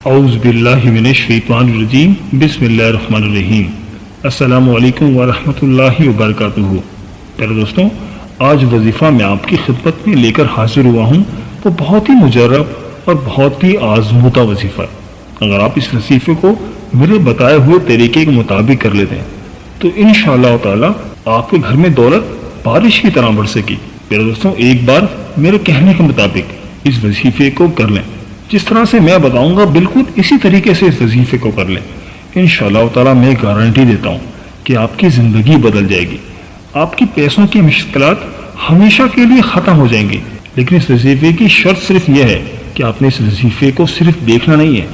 اعوذ باللہ من الشیطان الرجیم بسم اللہ الرحمن الرحیم السلام علیکم ورحمۃ اللہ وبرکاتہ۔ پیارے دوستوں، آج وظیفہ میں آپ کی خدمت میں لے کر حاضر ہوا ہوں وہ بہت ہی مجرب اور بہت ہی آزمودہ وظیفہ ہے۔ اگر آپ اس وظیفے کو میرے بتائے ہوئے طریقے کے مطابق کر لیتے ہیں تو انشاءاللہ تعالی آپ کے گھر میں دولت بارش کی طرح برسے گی۔ پیارے دوستوں، ایک بار میرے کہنے کے مطابق اس وظیفے کو کر لیں، جس طرح سے میں بتاؤں گا بالکل اسی طریقے سے اس وظیفے کو کر لیں۔ انشاءاللہ تعالی میں گارنٹی دیتا ہوں کہ آپ کی زندگی بدل جائے گی، آپ کی پیسوں کی مشکلات ہمیشہ کے لیے ختم ہو جائیں گی۔ لیکن اس وظیفے کی شرط صرف یہ ہے کہ آپ نے اس وظیفے کو صرف دیکھنا نہیں ہے،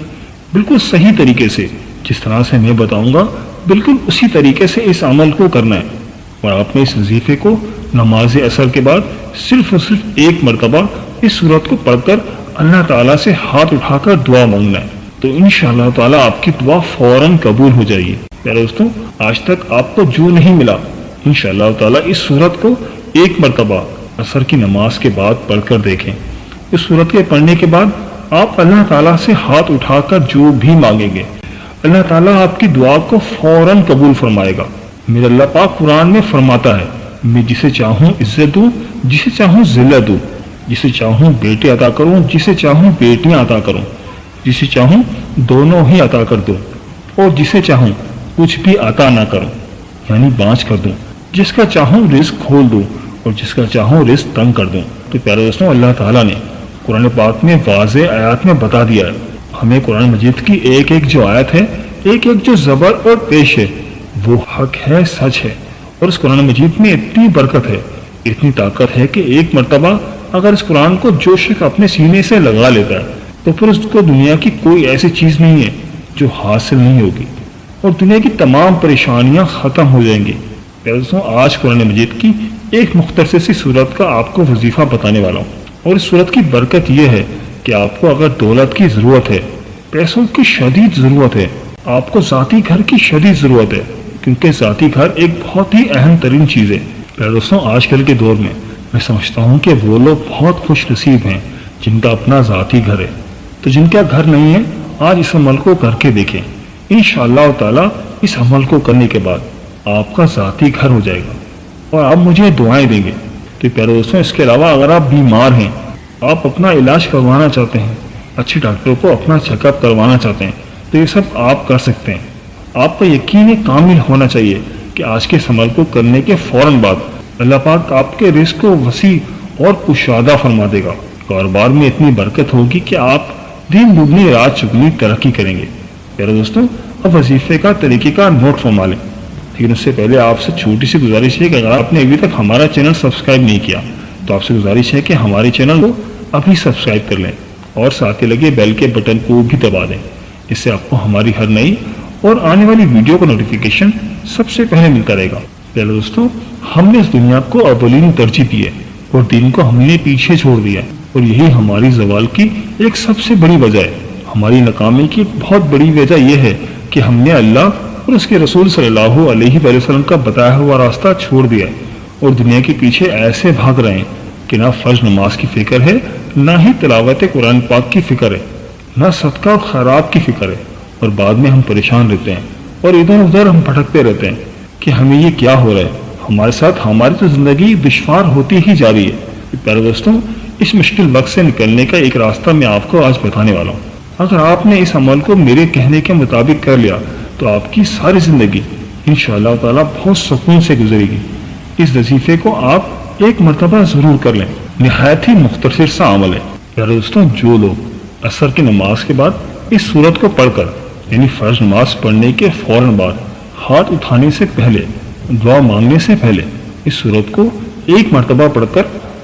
بالکل صحیح طریقے سے جس طرح سے میں بتاؤں گا بالکل اسی طریقے سے اس عمل کو کرنا ہے۔ اور آپ نے اس وظیفے کو نماز عصر کے بعد صرف اور صرف ایک مرتبہ اس سورت کو پڑھ کر اللہ تعالیٰ سے ہاتھ اٹھا کر دعا مانگنا ہے، تو انشاءاللہ تعالیٰ آپ کی دعا فوراً قبول ہو جائے گی۔ پیارے دوستوں، آج تک آپ کو جو نہیں ملا، انشاءاللہ تعالیٰ اس سورت کو ایک مرتبہ عصر کی نماز کے بعد پڑھ کر دیکھیں۔ اس سورت کے پڑھنے کے بعد آپ اللہ تعالیٰ سے ہاتھ اٹھا کر جو بھی مانگیں گے، اللہ تعالیٰ آپ کی دعا کو فوراً قبول فرمائے گا۔ میرا اللہ پاک قرآن میں فرماتا ہے، میں جسے چاہوں عزت دوں، جسے چاہوں ذلت دوں، جسے چاہوں بیٹے عطا کروں، جسے چاہوں بیٹیاں عطا کروں، جسے چاہوں دونوں ہی عطا کر دوں، اور جسے چاہوں کچھ بھی عطا نہ کروں، یعنی بانچ کر دوں۔ جس کا چاہوں رزق کھول دوں اور جس کا چاہوں رزق تنگ کر دوں۔ تو پیارے دوستوں، اللہ تعالیٰ نے قرآن پاک میں واضح آیات میں بتا دیا ہے، ہمیں قرآن مجید کی ایک ایک جو آیت ہے، ایک ایک جو زبر اور پیش ہے، وہ حق ہے، سچ ہے۔ اور اس قرآن مجید میں اتنی برکت ہے، اتنی طاقت ہے کہ ایک مرتبہ اگر اس قرآن کو جو شخص اپنے سینے سے لگا لیتا ہے تو پھر اس کو دنیا کی کوئی ایسی چیز نہیں ہے جو حاصل نہیں ہوگی، اور دنیا کی تمام پریشانیاں ختم ہو جائیں گی۔ پیارے دوستوں، آج قرآن مجید کی ایک مختصر سی صورت کا آپ کو وظیفہ بتانے والا ہوں، اور اس صورت کی برکت یہ ہے کہ آپ کو اگر دولت کی ضرورت ہے، پیسوں کی شدید ضرورت ہے، آپ کو ذاتی گھر کی شدید ضرورت ہے، کیونکہ ذاتی گھر ایک بہت ہی اہم ترین چیز ہے۔ پیارے دوستوں، آج کل کے دور میں سمجھتا ہوں کہ وہ لوگ بہت خوش نصیب ہیں جن کا اپنا ذاتی گھر ہے، تو جن کا گھر نہیں ہے آج اس عمل کو کر کے دیکھیں، انشاءاللہ تعالیٰ اس عمل کو کرنے کے بعد آپ کا ذاتی گھر ہو جائے گا اور آپ مجھے دعائیں دیں گے۔ تو پیارے دوستوں، اس کے علاوہ اگر آپ بیمار ہیں، آپ اپنا علاج کروانا چاہتے ہیں، اچھے ڈاکٹر کو اپنا چیک اپ کروانا چاہتے ہیں، تو یہ سب آپ کر سکتے ہیں۔ آپ کا یقین کامل ہونا چاہیے کہ آج کے اس عمل کو کرنے کے فوراً بعد اللہ پاک آپ کے رزق کو وسیع اور کشادہ فرما دے گا۔ کاروبار میں اتنی برکت ہوگی کہ آپ دن دگنی رات چگنی ترقی کریں گے۔ پیارے دوستوں، اب وظیفے کا طریقہ کا نوٹ فرما لیں، لیکن اس سے پہلے آپ سے چھوٹی سی گزارش ہے کہ اگر آپ نے ابھی تک ہمارا چینل سبسکرائب نہیں کیا تو آپ سے گزارش ہے کہ ہمارے چینل کو ابھی سبسکرائب کر لیں اور ساتھ ہی لگے بیل کے بٹن کو بھی دبا دیں۔ اس سے آپ کو ہماری ہر نئی اور آنے والی ویڈیو کا نوٹیفیکیشن سب سے پہلے ملتا رہے گا۔ پیارے دوستوں، ہم نے اس دنیا کو اولین ترجیح دی ہے اور دین کو ہم نے پیچھے چھوڑ دیا ہے، اور یہی ہماری زوال کی ایک سب سے بڑی وجہ ہے۔ ہماری ناکامی کی ایک بہت بڑی وجہ یہ ہے کہ ہم نے اللہ اور اس کے رسول صلی اللہ علیہ وآلہ وسلم کا بتایا ہوا راستہ چھوڑ دیا ہے اور دنیا کے پیچھے ایسے بھاگ رہے ہیں کہ نہ فرض نماز کی فکر ہے، نہ ہی تلاوت قرآن پاک کی فکر ہے، نہ صدقہ اور خیرات کی فکر ہے، اور بعد میں ہم پریشان رہتے ہیں اور ادھر ادھر ہم بھٹکتے رہتے ہیں کہ ہمیں یہ کیا ہو رہا ہے، ہمارے ساتھ ہماری تو زندگی دشوار ہوتی ہی جا رہی ہے۔ پیارے دوستوں، اس مشکل وقت سے نکلنے کا ایک راستہ میں آپ کو آج بتانے والا ہوں۔ اگر آپ نے اس عمل کو میرے کہنے کے مطابق کر لیا تو آپ کی ساری زندگی انشاءاللہ تعالیٰ بہت سکون سے گزرے گی۔ اس وظیفے کو آپ ایک مرتبہ ضرور کر لیں، نہایت ہی مختصر سا عمل ہے۔ پیارے دوستوں، جو لوگ عصر کی نماز کے بعد اس سورت کو پڑھ کر، یعنی فرض نماز پڑھنے کے فوراً بعد، ہاتھ اٹھانے سے پہلے، دعا مانگنے سے پہلے اس سورت کو ایک مرتبہ پڑھ کر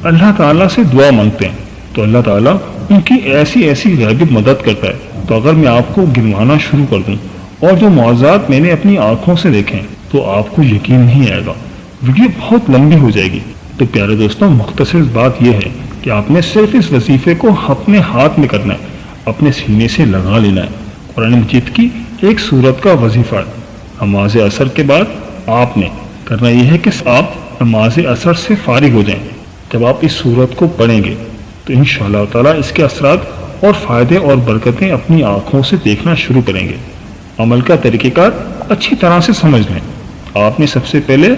اللہ تعالیٰ سے دعا مانگتے ہیں تو اللہ تعالیٰ ان کی ایسی ایسی غیبی مدد کرتا ہے۔ تو اگر میں آپ کو گنوانا شروع کر دوں اور جو معجزات میں نے اپنی آنکھوں سے دیکھیں تو آپ کو یقین نہیں آئے گا، ویڈیو بہت لمبی ہو جائے گی۔ تو پیارے دوستوں، مختصر بات یہ ہے کہ آپ نے صرف اس وظیفے کو اپنے ہاتھ میں کرنا ہے، اپنے سینے سے لگا لینا ہے۔ قرآن مجید کی ایک سورت کا وظیفہ ہے۔ نماز عصر کے بعد آپ نے کرنا یہ ہے کہ آپ نماز عصر سے فارغ ہو جائیں۔ جب آپ اس سورت کو پڑھیں گے تو انشاءاللہ تعالیٰ اس کے اثرات اور فائدے اور برکتیں اپنی آنکھوں سے دیکھنا شروع کریں گے۔ عمل کا طریقہ کار اچھی طرح سے سمجھ لیں۔ آپ نے سب سے پہلے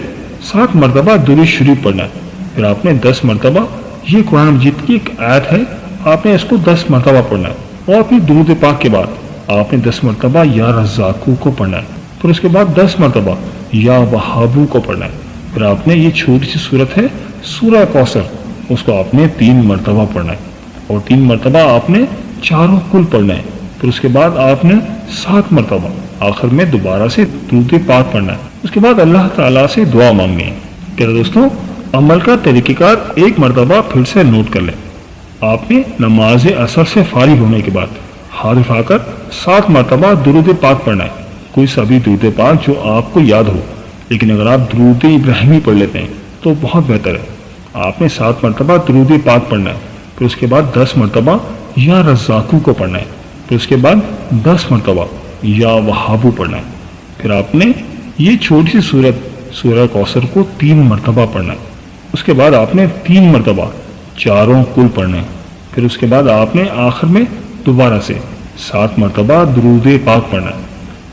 7 مرتبہ درود شریف پڑھنا ہے، پھر آپ نے 10 مرتبہ، یہ قرآن مجید کی ایک آیت ہے، آپ نے اس کو 10 مرتبہ پڑھنا ہے، اور اپنی درود پاک کے بعد آپ نے 10 مرتبہ یا رزاقو کو پڑھنا ہے، پھر اس کے بعد 10 مرتبہ یا وہابو کو پڑھنا ہے، پھر آپ نے یہ چھوٹی سی صورت ہے سورہ کوثر، اس کو آپ نے 3 مرتبہ پڑھنا ہے، اور 3 مرتبہ آپ نے چاروں کل پڑھنا ہے، پھر اس کے بعد آپ نے 7 مرتبہ آخر میں دوبارہ سے درود پاک پڑھنا ہے، اس کے بعد اللہ تعالیٰ سے دعا مانگنی ہے۔ پیارے دوستوں، عمل کا طریقہ کار ایک مرتبہ پھر سے نوٹ کر لیں۔ آپ نے نماز عصر سے فارغ ہونے کے بعد ہاتھ اٹھا کر 7 مرتبہ درود پاک پڑھنا ہے، کوئی سا بھی درود پاک جو آپ کو یاد ہو، لیکن اگر آپ درود ابراہیمی پڑھ لیتے ہیں تو بہت بہتر ہے۔ آپ نے 7 مرتبہ درود پاک پڑھنا ہے، پھر اس کے بعد 10 مرتبہ یا رزاقو کو پڑھنا ہے، پھر اس کے بعد 10 مرتبہ یا وہابو پڑھنا ہے، پھر آپ نے یہ چھوٹی سی صورت سورہ کوثر کو 3 مرتبہ پڑھنا ہے، اس کے بعد آپ نے 3 مرتبہ چاروں کل پڑھنے ہیں، پھر اس کے بعد آپ نے آخر میں دوبارہ سے 7 مرتبہ درود پاک پڑھنا ہے۔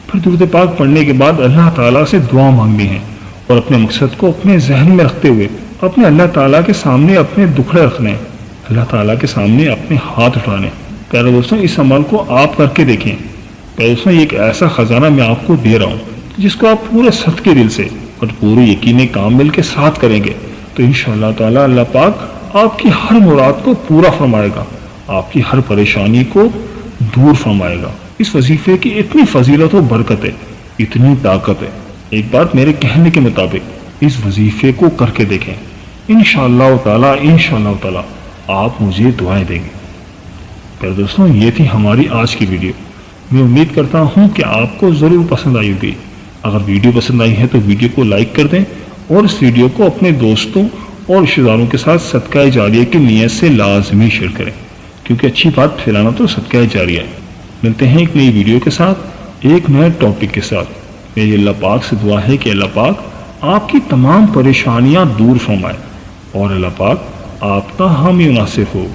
پھر درود پاک پڑھنے کے بعد اللہ تعالیٰ سے دعا مانگنی ہے، اور اپنے مقصد کو اپنے ذہن میں رکھتے ہوئے اپنے اللہ تعالیٰ کے سامنے اپنے دکھڑے رکھنے ہیں، اللہ تعالیٰ کے سامنے اپنے ہاتھ اٹھانے۔ پیارے دوستوں، اس عمل کو آپ کر کے دیکھیں۔ پیارے دوستوں، یہ ایک ایسا خزانہ میں آپ کو دے رہا ہوں جس کو آپ پورے صدقے دل سے اور پورے یقین کامل کے ساتھ کریں گے تو انشاءاللہ تعالیٰ اللہ پاک آپ کی ہر مراد کو پورا فرمائے گا، آپ کی ہر پریشانی کو دور فرمائے گا۔ اس وظیفے کی اتنی فضیلت و برکت ہے، اتنی طاقت ہے، ایک بات میرے کہنے کے مطابق اس وظیفے کو کر کے دیکھیں، انشاءاللہ تعالیٰ آپ مجھے دعائیں دیں گے۔ پھر دوستوں، یہ تھی ہماری آج کی ویڈیو۔ میں امید کرتا ہوں کہ آپ کو ضرور پسند آئی ہوگی۔ اگر ویڈیو پسند آئی ہے تو ویڈیو کو لائک کر دیں، اور اس ویڈیو کو اپنے دوستوں اور رشتہ داروں کے ساتھ صدقہ جاریہ کی نیت سے لازمی شیئر کریں، کیونکہ اچھی بات پھیلانا تو صدقہ جاریہ ہے۔ ملتے ہیں ایک نئی ویڈیو کے ساتھ، ایک نئے ٹاپک کے ساتھ۔ میری اللہ پاک سے دعا ہے کہ اللہ پاک آپ کی تمام پریشانیاں دور فرمائے، اور اللہ پاک آپ کا حامی و ناصر ہو۔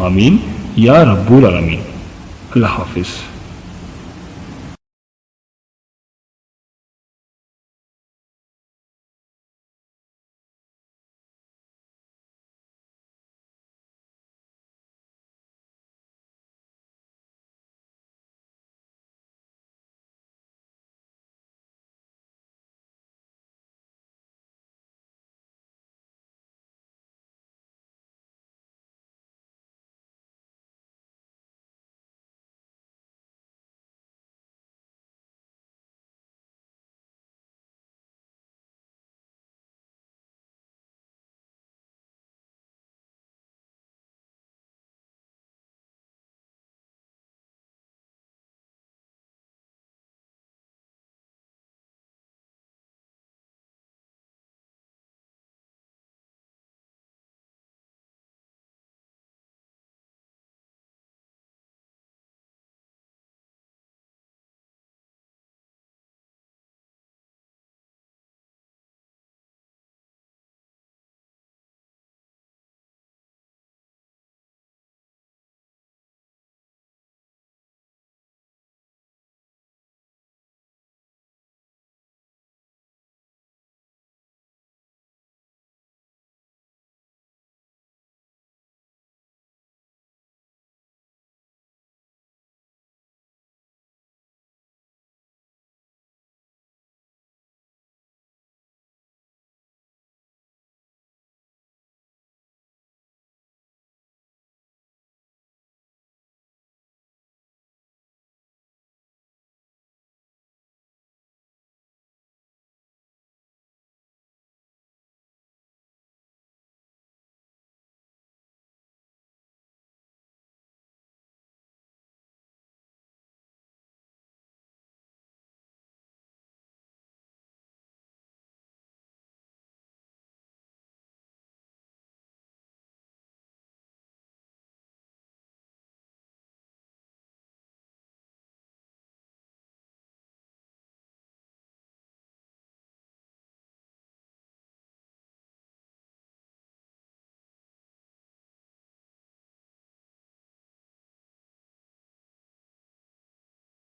آمین یا رب العالمین۔ اللہ حافظ۔